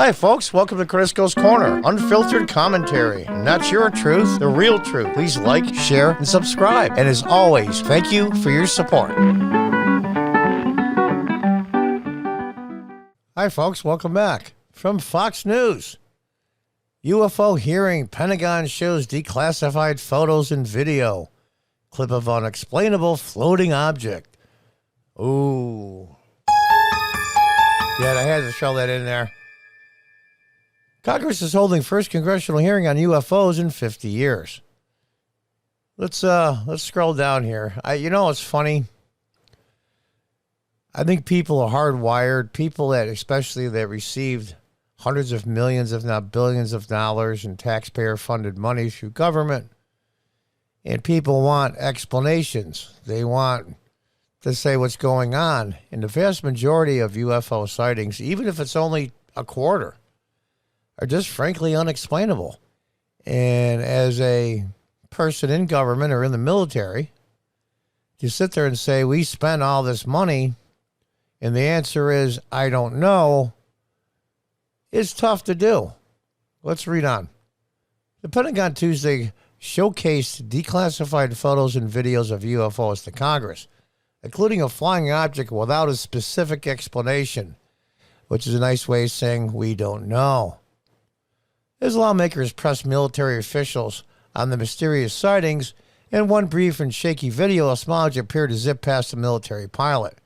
Hi, folks. Welcome to Crisco's Corner. Unfiltered commentary. Not your truth, the real truth. Please like, share, and subscribe. And as always, thank you for your support. Hi, folks. Welcome back. From Fox News. UFO hearing. Pentagon shows declassified photos and video. Clip of unexplainable floating object. Ooh. Yeah, I had to throw that in there. Congress is holding first congressional hearing on UFOs in 50 years. Let's scroll down here. It's funny. I think people are hardwired. People especially that received hundreds of millions, if not billions of dollars in taxpayer-funded money through government. And people want explanations. They want to say what's going on. And the vast majority of UFO sightings, even if it's only a quarter, are just frankly unexplainable. And as a person in government or in the military, you sit there and say, we spent all this money, and the answer is, I don't know. It's tough to do. Let's read on. The Pentagon Tuesday showcased declassified photos and videos of UFOs to Congress, including a flying object without a specific explanation, which is a nice way of saying we don't know. As lawmakers pressed military officials on the mysterious sightings, in one brief and shaky video, a small object appeared to zip past a military pilot.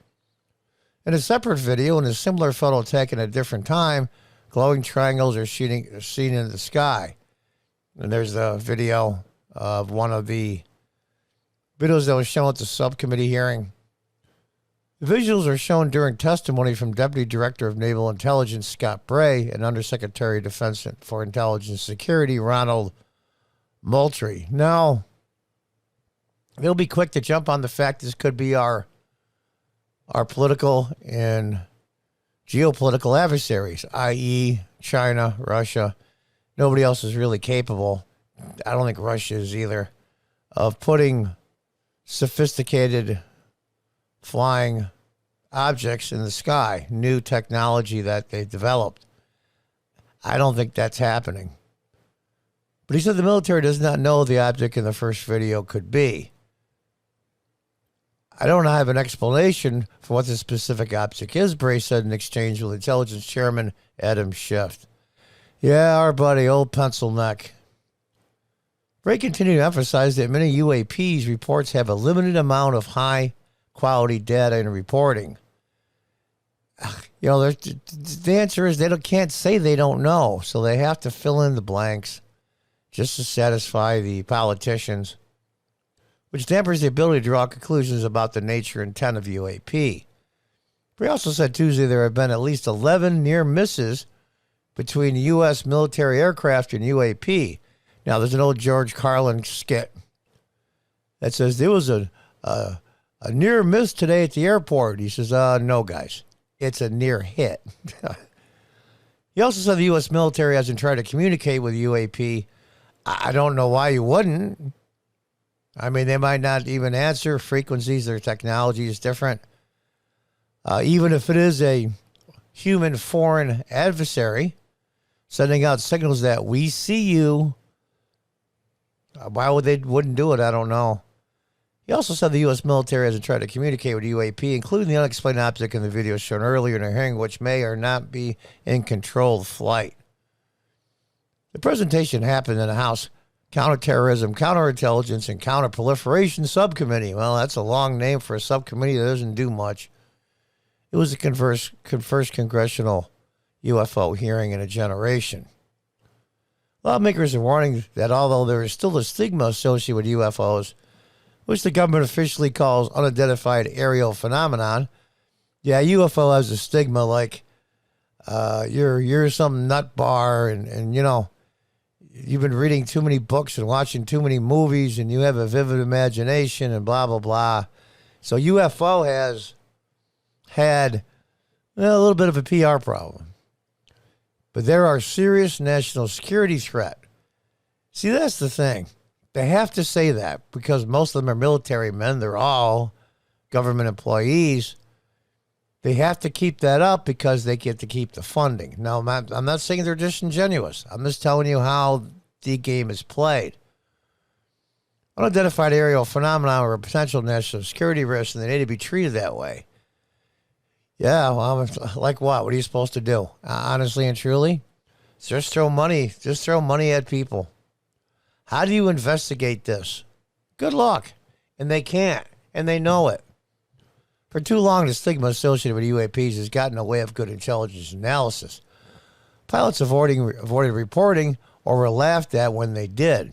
In a separate video, in a similar photo taken at a different time, glowing triangles are seen in the sky. And there's the video of one of the videos that was shown at the subcommittee hearing. The visuals are shown during testimony from Deputy Director of Naval Intelligence Scott Bray and Undersecretary of Defense for Intelligence Security Ronald Moultrie. Now, they'll be quick to jump on the fact this could be our political and geopolitical adversaries, i.e. China, Russia. Nobody else is really capable, I don't think Russia is either, of putting sophisticated flying objects in the sky, new technology that they developed. I don't think that's happening. But he said the military does not know the object in the first video could be. I don't have an explanation for what the specific object is, Bray said in exchange with Intelligence Chairman Adam Schiff. Yeah, our buddy, old pencil neck. Bray continued to emphasize that many UAPs reports have a limited amount of high-quality data and reporting. The answer is they can't say they don't know, so they have to fill in the blanks just to satisfy the politicians, which dampers the ability to draw conclusions about the nature and intent of UAP. Bray also said Tuesday there have been at least 11 near misses between U.S. military aircraft and UAP. Now, there's an old George Carlin skit that says there was a near miss today at the airport. He says, no, guys, it's a near hit. He also said the U.S. military hasn't tried to communicate with UAP. I don't know why you wouldn't. I mean, they might not even answer frequencies. Their technology is different. Even if it is a human foreign adversary sending out signals that we see you, why wouldn't do it? I don't know. He also said the U.S. military hasn't tried to communicate with UAP, including the unexplained object in the video shown earlier in the hearing, which may or not be in controlled flight. The presentation happened in the House Counterterrorism, Counterintelligence, and Counterproliferation Subcommittee. Well, that's a long name for a subcommittee that doesn't do much. It was the first congressional UFO hearing in a generation. Lawmakers are warning that although there is still a stigma associated with UFOs, which the government officially calls unidentified aerial phenomenon, yeah, UFO has a stigma like you're some nut bar and you've been reading too many books and watching too many movies and you have a vivid imagination and blah, blah, blah. So UFO has had a little bit of a PR problem. But there are serious national security threat. See, that's the thing. They have to say that because most of them are military men. They're all government employees. They have to keep that up because they get to keep the funding. Now, I'm not saying they're disingenuous. I'm just telling you how the game is played. Unidentified aerial phenomena are a potential national security risk, and they need to be treated that way. Yeah, well, like what? What are you supposed to do? Honestly and truly, just throw money. Just throw money at people. How do you investigate this? Good luck. And they can't, and they know it. For too long, the stigma associated with UAPs has gotten in the way of good intelligence analysis. Pilots avoided reporting or were laughed at when they did.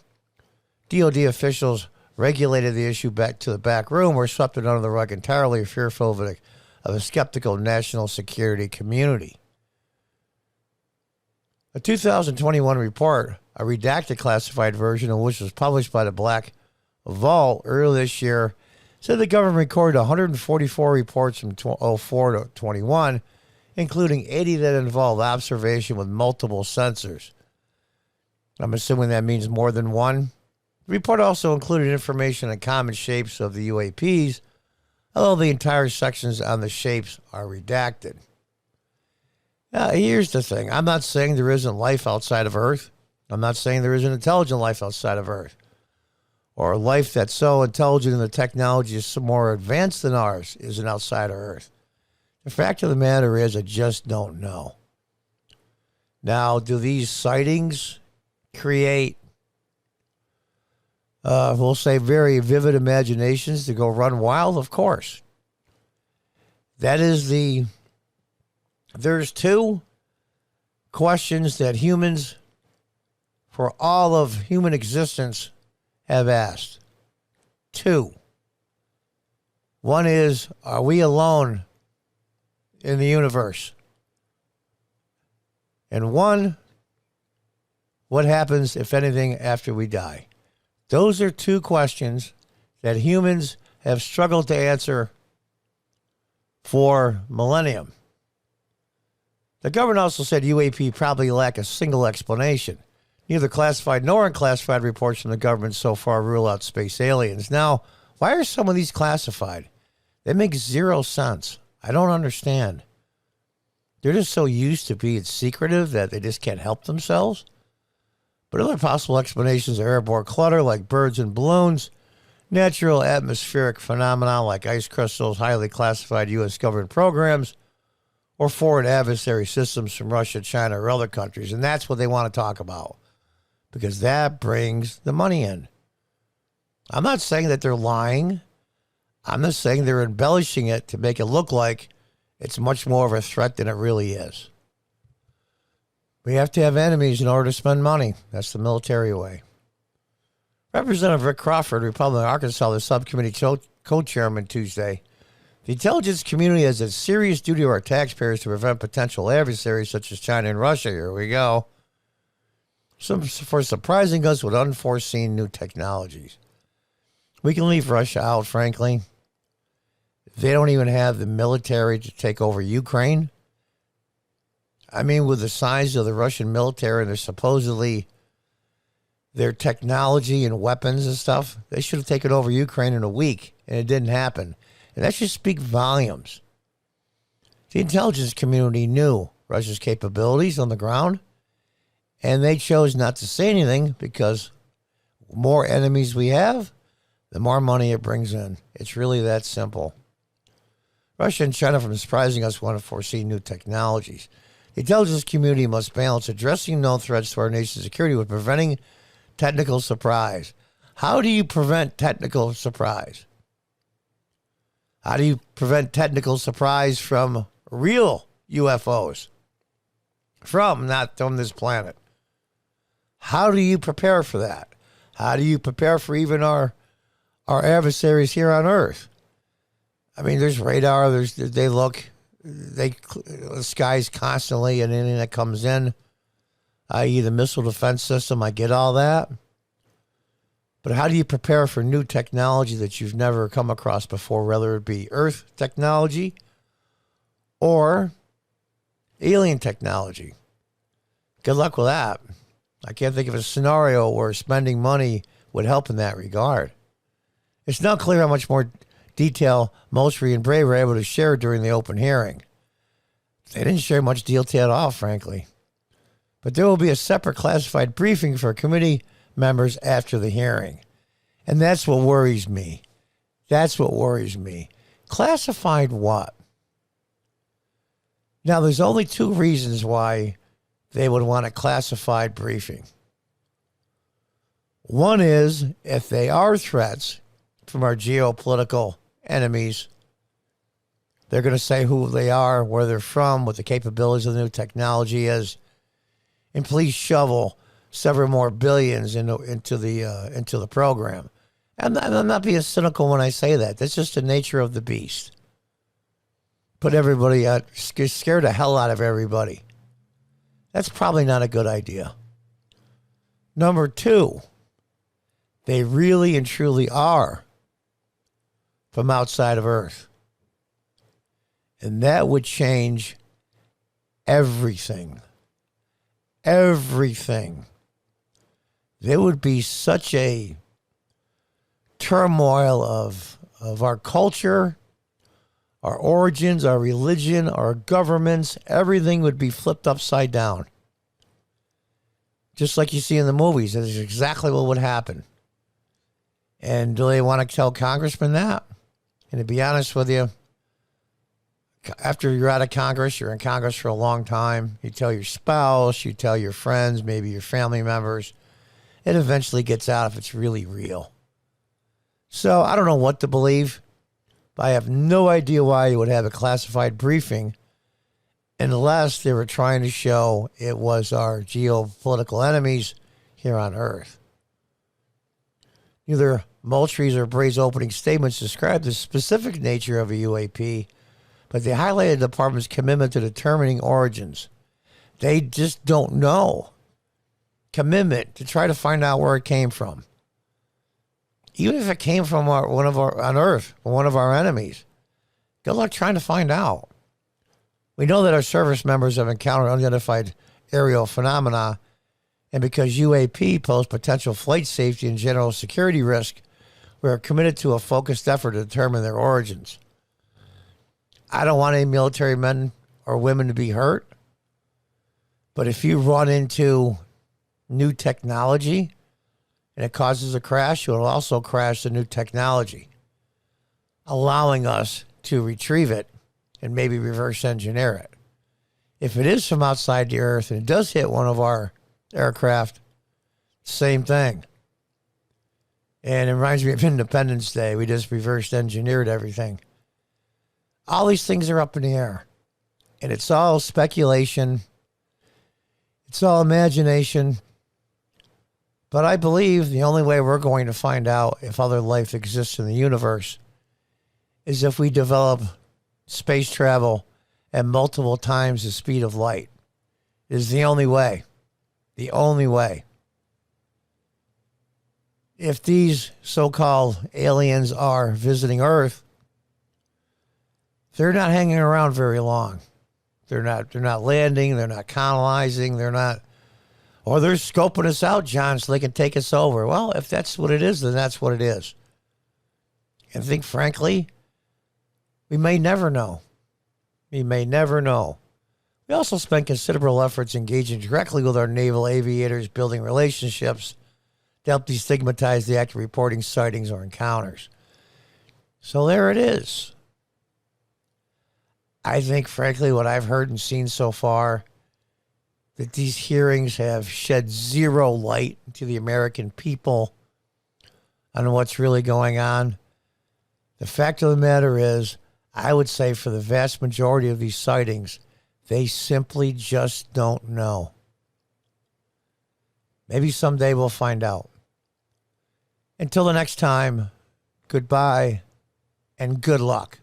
DoD officials regulated the issue back to the back room or swept it under the rug entirely, fearful of a skeptical national security community. A 2021 report, a redacted classified version of which was published by the Black Vault earlier this year, said the government recorded 144 reports from 2004 to 21, including 80 that involved observation with multiple sensors. I'm assuming that means more than one. The report also included information on common shapes of the UAPs, although the entire sections on the shapes are redacted. Now, here's the thing. I'm not saying there isn't life outside of Earth. I'm not saying there isn't intelligent life outside of Earth, or life that's so intelligent and the technology is so more advanced than ours isn't outside of Earth. The fact of the matter is, I just don't know. Now, do these sightings create, we'll say, very vivid imaginations to go run wild? Of course. There's two questions that humans, for all of human existence, have asked. Two. One is, are we alone in the universe? And one, what happens, if anything, after we die? Those are two questions that humans have struggled to answer for millennium. The government also said UAP probably lack a single explanation. Neither classified nor unclassified reports from the government so far rule out space aliens. Now, why are some of these classified? They make zero sense. I don't understand. They're just so used to being secretive that they just can't help themselves. But other possible explanations are airborne clutter like birds and balloons, natural atmospheric phenomena like ice crystals, highly classified U.S. government programs, or foreign adversary systems from Russia, China, or other countries. And that's what they want to talk about, because that brings the money in. I'm not saying that they're lying. I'm just saying they're embellishing it to make it look like it's much more of a threat than it really is. We have to have enemies in order to spend money. That's the military way. Representative Rick Crawford, Republican of Arkansas, the subcommittee co-chairman Tuesday, the intelligence community has a serious duty to our taxpayers to prevent potential adversaries such as China and Russia. Here we go. For surprising us with unforeseen new technologies. We can leave Russia out, frankly. They don't even have the military to take over Ukraine. I mean, with the size of the Russian military and their technology and weapons and stuff, they should have taken over Ukraine in a week, and it didn't happen. And that should speak volumes. The intelligence community knew Russia's capabilities on the ground, and they chose not to say anything because the more enemies we have, the more money it brings in. It's really that simple. Russia and China, from surprising us, want to foresee new technologies. The intelligence community must balance addressing known threats to our nation's security with preventing technical surprise. How do you prevent technical surprise? How do you prevent technical surprise from real UFOs? Not from this planet. How do you prepare for that? How do you prepare for even our adversaries here on Earth? I mean, there's radar. The skies constantly, and anything that comes in, i.e. the missile defense system. I get all that. But how do you prepare for new technology that you've never come across before, whether it be Earth technology or alien technology? Good luck with that. I can't think of a scenario where spending money would help in that regard. It's not clear how much more detail Moultrie and Bray were able to share during the open hearing. They didn't share much detail at all, frankly. But there will be a separate classified briefing for committee members after the hearing. And that's what worries me. That's what worries me. Classified what? Now, there's only two reasons why they would want a classified briefing. One is if they are threats from our geopolitical enemies, they're going to say who they are, where they're from, what the capabilities of the new technology is, and please shovel several more billions into the program. And I'm not being cynical when I say that. That's just the nature of the beast. Put everybody out, scare the hell out of everybody. That's probably not a good idea. Number two, they really and truly are from outside of Earth. And that would change everything. Everything. There would be such a turmoil of our culture, our origins, our religion, our governments. Everything would be flipped upside down. Just like you see in the movies. That is exactly what would happen. And do they want to tell congressmen that? And to be honest with you, after you're out of Congress, you're in Congress for a long time, you tell your spouse, you tell your friends, maybe your family members, it eventually gets out if it's really real. So I don't know what to believe, but I have no idea why you would have a classified briefing unless they were trying to show it was our geopolitical enemies here on Earth. Neither Moultrie's or Bray's opening statements describe the specific nature of a UAP, but they highlighted the department's commitment to determining origins. They just don't know. Commitment to try to find out where it came from. Even if it came from on Earth, one of our enemies. Good luck trying to find out. We know that our service members have encountered unidentified aerial phenomena, and because UAP pose potential flight safety and general security risk, we are committed to a focused effort to determine their origins. I don't want any military men or women to be hurt. But if you run into new technology and it causes a crash, it will also crash the new technology, allowing us to retrieve it and maybe reverse engineer it. If it is from outside the Earth and it does hit one of our aircraft, same thing. And it reminds me of Independence Day. We just reverse engineered everything. All these things are up in the air. And it's all speculation. It's all imagination. But I believe the only way we're going to find out if other life exists in the universe is if we develop space travel at multiple times the speed of light. It is the only way. The only way. If these so-called aliens are visiting Earth, they're not hanging around very long. They're not landing. They're not colonizing. They're scoping us out, John, so they can take us over. Well, if that's what it is, then that's what it is. And I think, frankly, we may never know. We may never know. We also spent considerable efforts engaging directly with our naval aviators, building relationships to help destigmatize the act of reporting sightings or encounters. So there it is. I think, frankly, what I've heard and seen so far, that these hearings have shed zero light to the American people on what's really going on. The fact of the matter is, I would say for the vast majority of these sightings, they simply just don't know. Maybe someday we'll find out. Until the next time, goodbye and good luck.